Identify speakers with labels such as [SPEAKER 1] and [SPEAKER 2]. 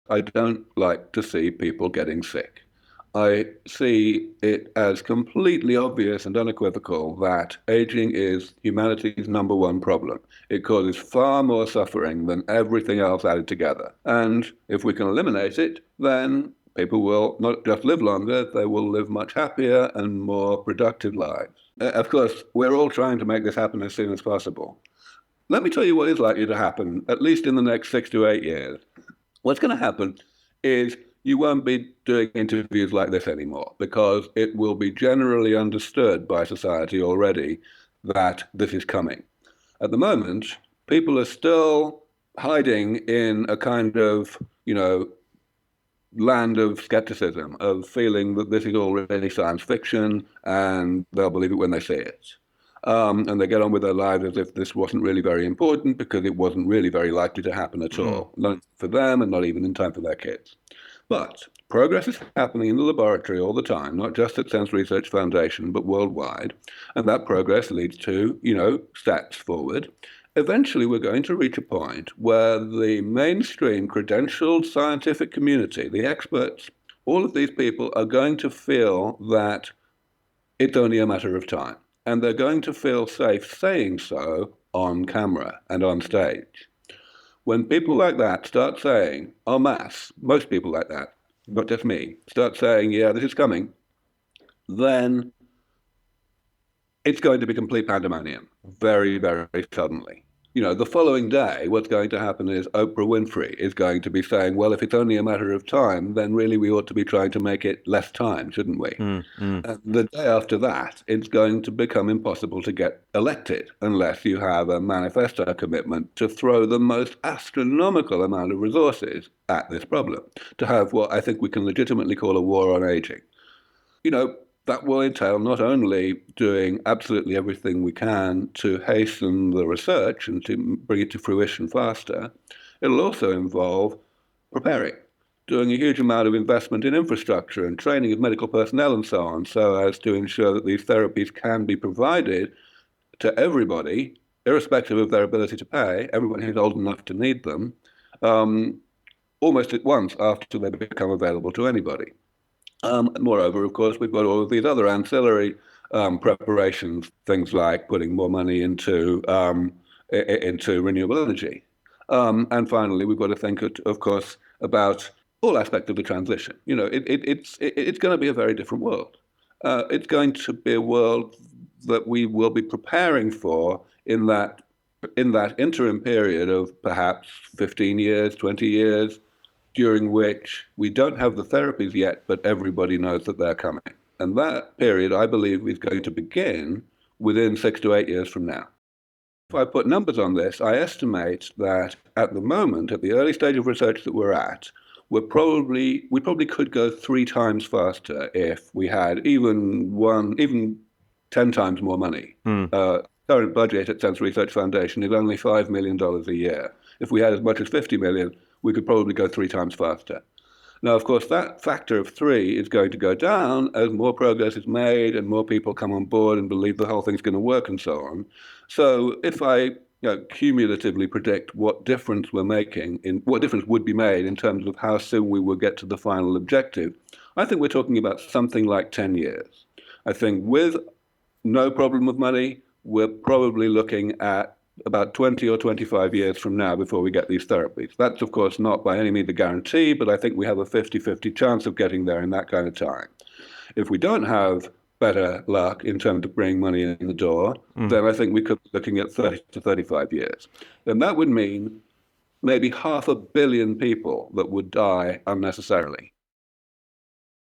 [SPEAKER 1] I don't like to see people getting sick. I see it as completely obvious and unequivocal that aging is humanity's number one problem. It causes far more suffering than everything else added together. And if we can eliminate it, then people will not just live longer, they will live much happier and more productive lives. Of course, we're all trying to make this happen as soon as possible. Let me tell you what is likely to happen, at least in the next 6 to 8 years. What's going to happen is you won't be doing interviews like this anymore because it will be generally understood by society already that this is coming. At the moment, people are still hiding in a kind of, land of skepticism, of feeling that this is all really science fiction and they'll believe it when they see it. And they get on with their lives as if this wasn't really very important because it wasn't really very likely to happen at all, not for them and not even in time for their kids. But progress is happening in the laboratory all the time, not just at Sense Research Foundation, but worldwide. And that progress leads to, steps forward. Eventually, we're going to reach a point where the mainstream credentialed scientific community, the experts, all of these people are going to feel that it's only a matter of time. And they're going to feel safe saying so on camera and on stage. When people like that start saying, en masse, most people like that, not just me, start saying, yeah, this is coming, then it's going to be complete pandemonium very, very suddenly. The following day, what's going to happen is Oprah Winfrey is going to be saying, well, if it's only a matter of time, then really we ought to be trying to make it less time, shouldn't we? The day after that, it's going to become impossible to get elected unless you have a manifesto commitment to throw the most astronomical amount of resources at this problem, to have what I think we can legitimately call a war on aging. That will entail not only doing absolutely everything we can to hasten the research and to bring it to fruition faster, it'll also involve preparing, doing a huge amount of investment in infrastructure and training of medical personnel and so on, so as to ensure that these therapies can be provided to everybody, irrespective of their ability to pay, everyone who's old enough to need them, almost at once after they become available to anybody. Moreover, of course, we've got all of these other ancillary preparations, things like putting more money into renewable energy. And finally, we've got to think, of course, about all aspects of the transition. It's going to be a very different world. It's going to be a world that we will be preparing for in that interim period of perhaps 15 years, 20 years, during which we don't have the therapies yet, but everybody knows that they're coming. And that period, I believe, is going to begin within 6 to 8 years from now. If I put numbers on this, I estimate that at the moment, at the early stage of research that we're at, we probably could go 3 times faster if we had even 10 times more money. Current budget at Sense Research Foundation is only $5 million a year. If we had as much as 50 million, we could probably go 3 times faster. Now, of course, that factor of 3 is going to go down as more progress is made and more people come on board and believe the whole thing's going to work and so on. So if I cumulatively predict what difference we're making, what difference would be made in terms of how soon we will get to the final objective, I think we're talking about something like 10 years. I think with no problem of money, we're probably looking at about 20 or 25 years from now before we get these therapies. That's, of course, not by any means a guarantee, but I think we have a 50-50 chance of getting there in that kind of time. If we don't have better luck in terms of bringing money in the door, then I think we could be looking at 30 to 35 years. And that would mean maybe 500 million people that would die unnecessarily.